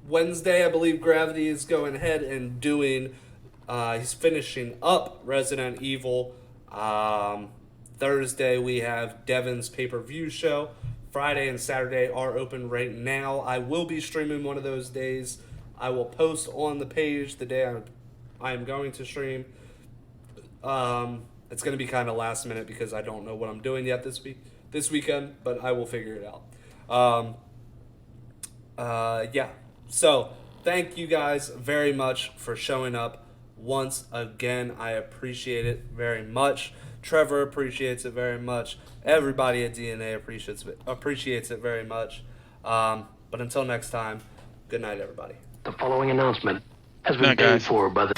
Wednesday, I believe Gravity is going ahead and doing. He's finishing up Resident Evil. Thursday we have Devin's pay-per-view show. Friday and Saturday are open right now. I will be streaming one of those days. I will post on the page the day I am going to stream. It's going to be kind of last minute because I don't know what I'm doing yet this weekend, but I will figure it out. Yeah. So, thank you guys very much for showing up once again. I appreciate it very much. Trevor appreciates it very much. Everybody at DNA appreciates it very much. But until next time, good night, everybody. The following announcement has been paid for by the